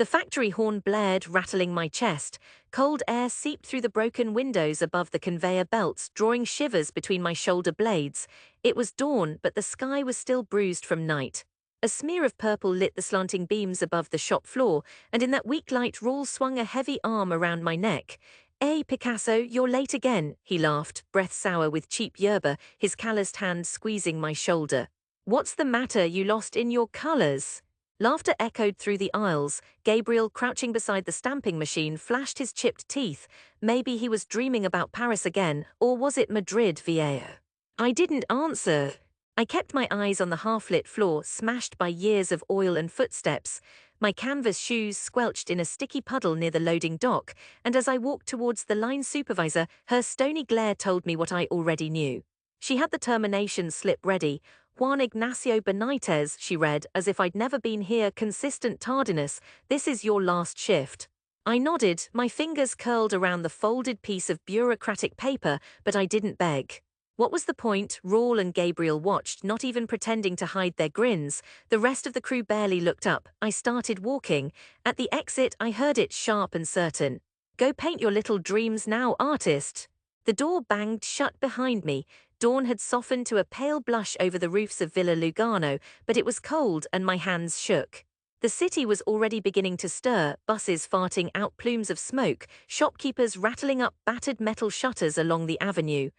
The factory horn blared, rattling my chest. Cold air seeped through the broken windows above the conveyor belts, drawing shivers between my shoulder blades. It was dawn, but the sky was still bruised from night. A smear of purple lit the slanting beams above the shop floor, and in that weak light Rawl swung a heavy arm around my neck. "Hey, Picasso, you're late again," he laughed, breath sour with cheap yerba, his calloused hand squeezing my shoulder. "What's the matter, you lost in your colors?" Laughter echoed through the aisles. Gabriel, crouching beside the stamping machine, flashed his chipped teeth. Maybe he was dreaming about Paris again, or was it Madrid, Viejo? I didn't answer. I kept my eyes on the half-lit floor, smashed by years of oil and footsteps. My canvas shoes squelched in a sticky puddle near the loading dock, and as I walked towards the line supervisor, her stony glare told me what I already knew. She had the termination slip ready. "Juan Ignacio Benitez," she read, as if I'd never been here. "Consistent tardiness. This is your last shift." I nodded, my fingers curled around the folded piece of bureaucratic paper, but I didn't beg. What was the point? Rawl and Gabriel watched, not even pretending to hide their grins. The rest of the crew barely looked up. I started walking. At the exit, I heard it sharp and certain. "Go paint your little dreams now, artist." The door banged shut behind me. Dawn had softened to a pale blush over the roofs of Villa Lugano, but it was cold and my hands shook. The city was already beginning to stir, buses farting out plumes of smoke, shopkeepers rattling up battered metal shutters along the avenue.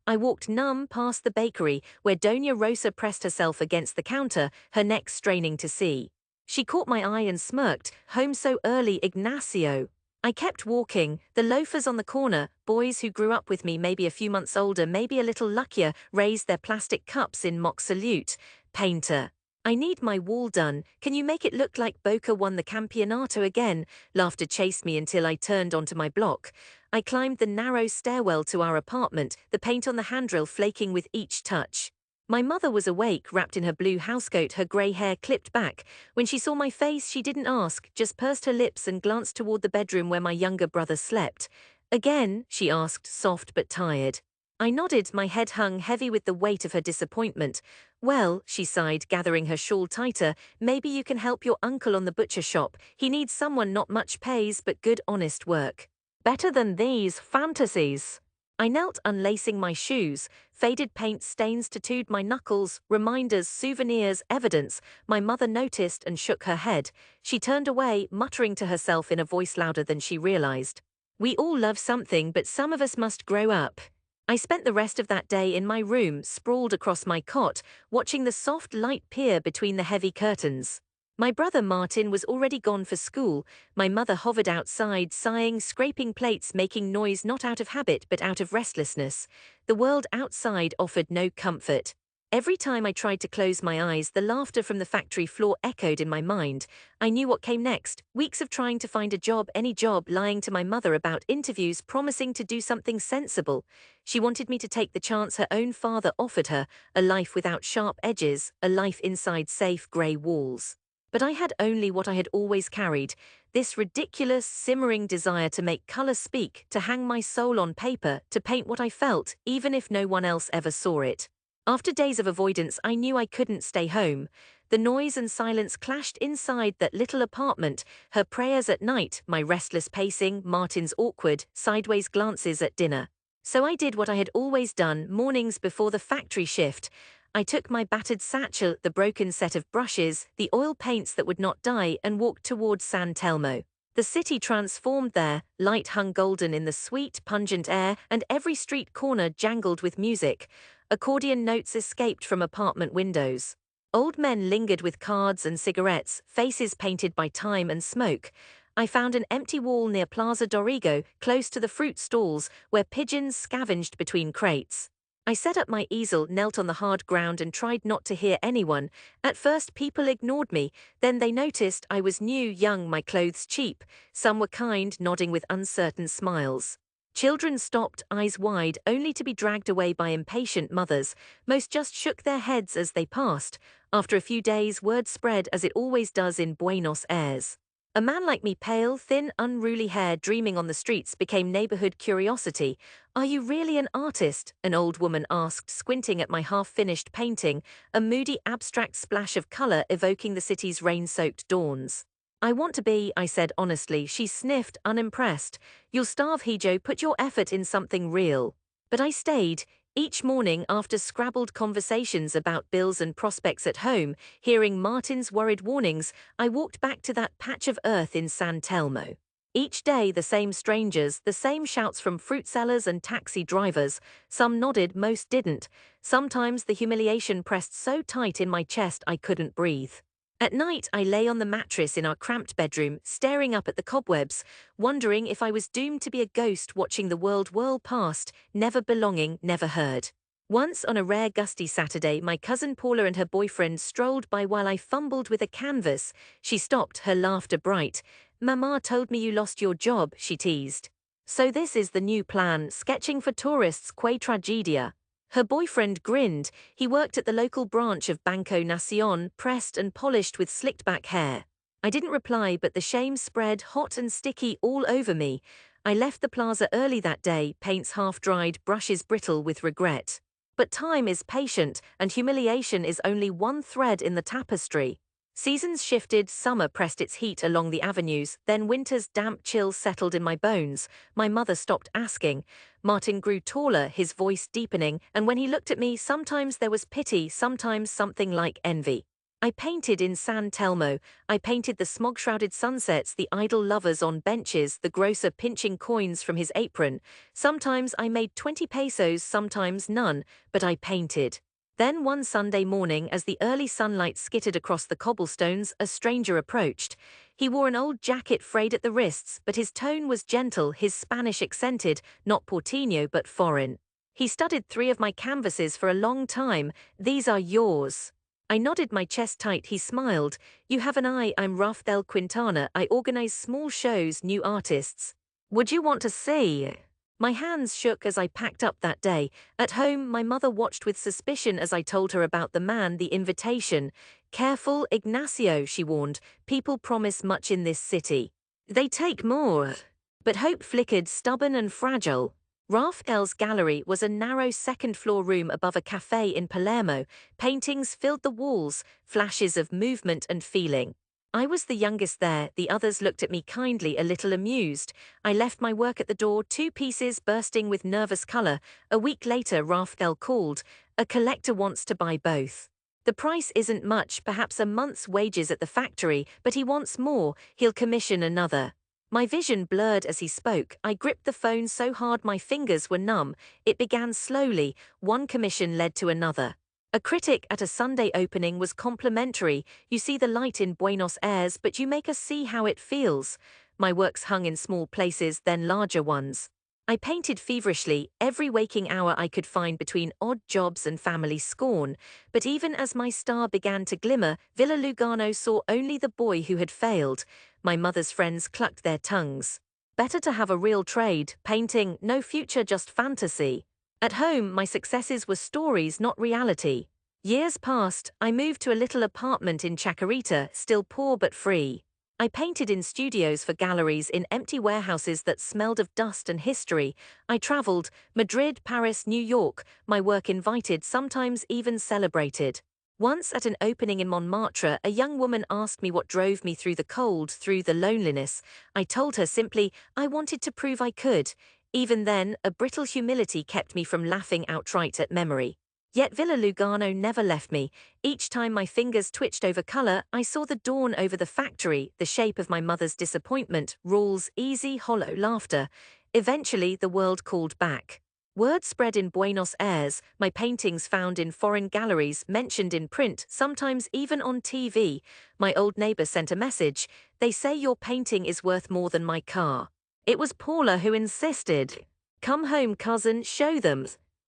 I walked numb past the bakery, where Doña Rosa pressed herself against the counter, her neck straining to see. She caught my eye and smirked. "Home so early, Ignacio." I kept walking. The loafers on the corner, boys who grew up with me, maybe a few months older, maybe a little luckier, raised their plastic cups in mock salute. "Painter. I need my wall done. Can you make it look like Boca won the Campeonato again?" Laughter chased me until I turned onto my block. I climbed the narrow stairwell to our apartment, the paint on the handrail flaking with each touch. My mother was awake, wrapped in her blue housecoat, her grey hair clipped back. When she saw my face, she didn't ask, just pursed her lips and glanced toward the bedroom where my younger brother slept. "Again?" she asked, soft but tired. I nodded, my head hung heavy with the weight of her disappointment. "Well," she sighed, gathering her shawl tighter, "maybe you can help your uncle on the butcher shop. He needs someone, not much pays, but good honest work. Better than these fantasies." I knelt, unlacing my shoes. Faded paint stains tattooed my knuckles, reminders, souvenirs, evidence. My mother noticed and shook her head. She turned away, muttering to herself in a voice louder than she realized. "We all love something, but some of us must grow up." I spent the rest of that day in my room, sprawled across my cot, watching the soft light peer between the heavy curtains. My brother Martin was already gone for school. My mother hovered outside, sighing, scraping plates, making noise not out of habit but out of restlessness. The world outside offered no comfort. Every time I tried to close my eyes, the laughter from the factory floor echoed in my mind. I knew what came next. Weeks of trying to find a job, any job, lying to my mother about interviews, promising to do something sensible. She wanted me to take the chance her own father offered her, a life without sharp edges, a life inside safe grey walls. But I had only what I had always carried, this ridiculous, simmering desire to make color speak, to hang my soul on paper, to paint what I felt, even if no one else ever saw it. After days of avoidance, I knew I couldn't stay home. The noise and silence clashed inside that little apartment, her prayers at night, my restless pacing, Martin's awkward, sideways glances at dinner. So I did what I had always done, mornings before the factory shift. I took my battered satchel, the broken set of brushes, the oil paints that would not dye, and walked towards San Telmo. The city transformed there, light hung golden in the sweet, pungent air, and every street corner jangled with music. Accordion notes escaped from apartment windows. Old men lingered with cards and cigarettes, faces painted by time and smoke. I found an empty wall near Plaza Dorigo, close to the fruit stalls, where pigeons scavenged between crates. I set up my easel, knelt on the hard ground and tried not to hear anyone. At first people ignored me, then they noticed I was new, young, my clothes cheap. Some were kind, nodding with uncertain smiles. Children stopped, eyes wide, only to be dragged away by impatient mothers. Most just shook their heads as they passed. After a few days, word spread as it always does in Buenos Aires. A man like me, pale, thin, unruly hair, dreaming on the streets, became neighborhood curiosity. "Are you really an artist?" an old woman asked, squinting at my half-finished painting, a moody abstract splash of color evoking the city's rain-soaked dawns. I want to be, I said honestly. She sniffed, unimpressed. You'll starve, Hijo, put your effort in something real. But I stayed. Each morning, after scrabbled conversations about bills and prospects at home, hearing Martin's worried warnings, I walked back to that patch of earth in San Telmo. Each day the same strangers, the same shouts from fruit sellers and taxi drivers. Some nodded, most didn't. Sometimes the humiliation pressed so tight in my chest I couldn't breathe. At night, I lay on the mattress in our cramped bedroom, staring up at the cobwebs, wondering if I was doomed to be a ghost watching the world whirl past, never belonging, never heard. Once, on a rare gusty Saturday, my cousin Paula and her boyfriend strolled by while I fumbled with a canvas. She stopped, her laughter bright. "Mama told me you lost your job," she teased. "So this is the new plan, sketching for tourists, que tragedia." Her boyfriend grinned. He worked at the local branch of Banco Nacion, pressed and polished with slicked back hair. I didn't reply, but the shame spread hot and sticky all over me. I left the plaza early that day, paints half dried, brushes brittle with regret. But time is patient, and humiliation is only one thread in the tapestry. Seasons shifted, summer pressed its heat along the avenues, then winter's damp chill settled in my bones. My mother stopped asking. Martin grew taller, his voice deepening, and when he looked at me, sometimes there was pity, sometimes something like envy. I painted in San Telmo. I painted the smog-shrouded sunsets, the idle lovers on benches, the grocer pinching coins from his apron. Sometimes I made 20 pesos, sometimes none, but I painted. Then one Sunday morning, as the early sunlight skittered across the cobblestones, a stranger approached. He wore an old jacket frayed at the wrists, but his tone was gentle, his Spanish accented, not Porteño but foreign. He studied 3 of my canvases for a long time. "These are yours." I nodded, my chest tight. He smiled. "You have an eye. I'm Rafael Quintana. I organize small shows, new artists. Would you want to see?" My hands shook as I packed up that day. At home, my mother watched with suspicion as I told her about the man, the invitation. "Careful, Ignacio," she warned. "People promise much in this city. They take more." But hope flickered, stubborn and fragile. Rafael's gallery was a narrow second-floor room above a cafe in Palermo. Paintings filled the walls, flashes of movement and feeling. I was the youngest there. The others looked at me kindly, a little amused. I left my work at the door, 2 pieces bursting with nervous color. A week later, Rafael called. "A collector wants to buy both. The price isn't much, perhaps a month's wages at the factory, but he wants more. He'll commission another." My vision blurred as he spoke. I gripped the phone so hard my fingers were numb. It began slowly. One commission led to another. A critic at a Sunday opening was complimentary. "You see the light in Buenos Aires, but you make us see how it feels." My works hung in small places, then larger ones. I painted feverishly, every waking hour I could find between odd jobs and family scorn. But even as my star began to glimmer, Villa Lugano saw only the boy who had failed. My mother's friends clucked their tongues. Better to have a real trade, painting, no future, just fantasy. At home, my successes were stories, not reality. Years passed. I moved to a little apartment in Chacarita, still poor but free. I painted in studios for galleries, in empty warehouses that smelled of dust and history. I traveled, Madrid, Paris, New York, my work invited, sometimes even celebrated. Once at an opening in Montmartre, a young woman asked me what drove me through the cold, through the loneliness. I told her simply, I wanted to prove I could. Even then, a brittle humility kept me from laughing outright at memory. Yet Villa Lugano never left me. Each time my fingers twitched over color, I saw the dawn over the factory, the shape of my mother's disappointment, rules, easy, hollow laughter. Eventually, the world called back. Word spread in Buenos Aires, my paintings found in foreign galleries, mentioned in print, sometimes even on TV. My old neighbor sent a message. "They say your painting is worth more than my car." It was Paula who insisted. "Come home, cousin, show them."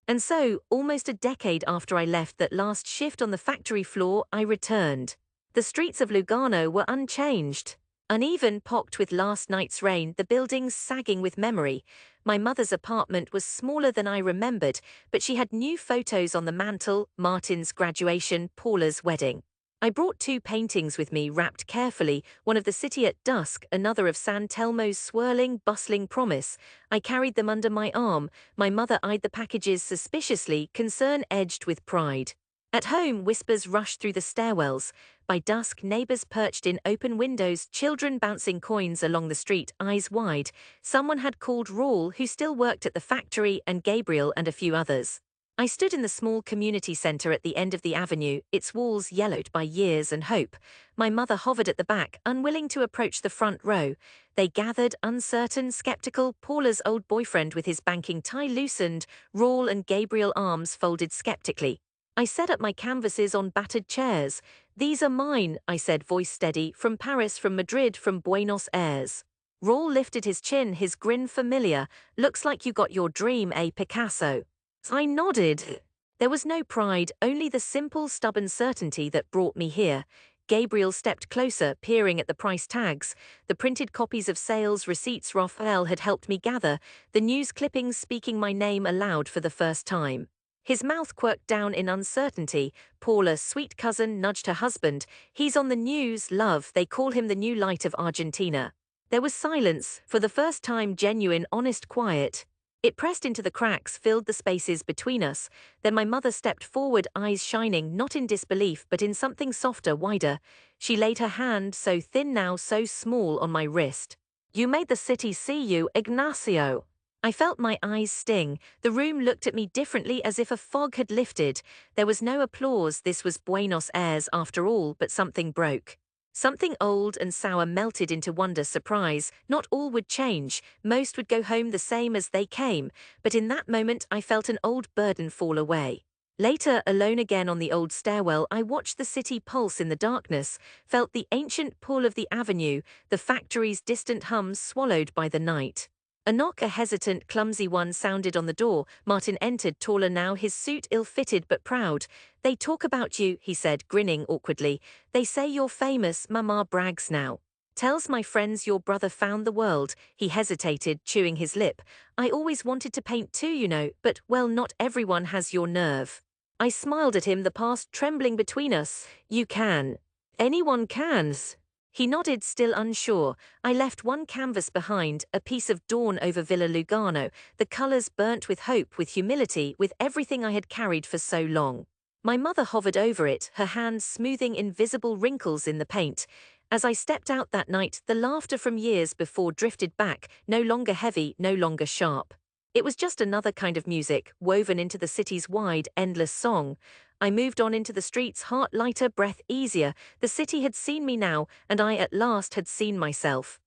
And so, almost a decade after I left that last shift on the factory floor, I returned. The streets of Lugano were unchanged. Uneven, pocked with last night's rain, the buildings sagging with memory. My mother's apartment was smaller than I remembered, but she had new photos on the mantel, Martin's graduation, Paula's wedding. I brought 2 paintings with me, wrapped carefully, one of the city at dusk, another of San Telmo's swirling, bustling promise. I carried them under my arm. My mother eyed the packages suspiciously, concern edged with pride. At home, whispers rushed through the stairwells. By dusk, neighbors perched in open windows, children bouncing coins along the street, eyes wide. Someone had called Raul, who still worked at the factory, and Gabriel and a few others. I stood in the small community center at the end of the avenue, its walls yellowed by years and hope. My mother hovered at the back, unwilling to approach the front row. They gathered, uncertain, skeptical, Paula's old boyfriend with his banking tie loosened, Raul and Gabriel arms folded skeptically. I set up my canvases on battered chairs. "These are mine," I said, voice steady, "from Paris, from Madrid, from Buenos Aires." Raul lifted his chin, his grin familiar. "Looks like you got your dream, Picasso?" I nodded. There was no pride, only the simple, stubborn certainty that brought me here. Gabriel stepped closer, peering at the price tags. The printed copies of sales receipts Rafael had helped me gather, the news clippings speaking my name aloud for the first time. His mouth quirked down in uncertainty. Paula, sweet cousin, nudged her husband. "He's on the news, love. They call him the new light of Argentina." There was silence, for the first time genuine, honest quiet. It pressed into the cracks, filled the spaces between us. Then my mother stepped forward, eyes shining, not in disbelief, but in something softer, wider. She laid her hand, so thin now, so small, on my wrist. "You made the city see you, Ignacio." I felt my eyes sting. The room looked at me differently, as if a fog had lifted. There was no applause. This was Buenos Aires after all, but something broke. Something old and sour melted into wonder, surprise. Not all would change. Most would go home the same as they came. But in that moment, I felt an old burden fall away. Later, alone again on the old stairwell, I watched the city pulse in the darkness, felt the ancient pull of the avenue, the factory's distant hums swallowed by the night. A knock, a hesitant, clumsy one, sounded on the door. Martin entered, taller now, his suit ill-fitted but proud. "They talk about you," he said, grinning awkwardly. "They say you're famous, Mama brags now. Tells my friends your brother found the world." He hesitated, chewing his lip. "I always wanted to paint too, you know, but, well, not everyone has your nerve." I smiled at him, the past trembling between us. "You can. Anyone can." He nodded, still unsure. I left one canvas behind, a piece of dawn over Villa Lugano, the colors burnt with hope, with humility, with everything I had carried for so long. My mother hovered over it, her hands smoothing invisible wrinkles in the paint. As I stepped out that night, the laughter from years before drifted back, no longer heavy, no longer sharp. It was just another kind of music, woven into the city's wide, endless song. I moved on into the streets, heart lighter, breath easier. The city had seen me now, and I at last had seen myself.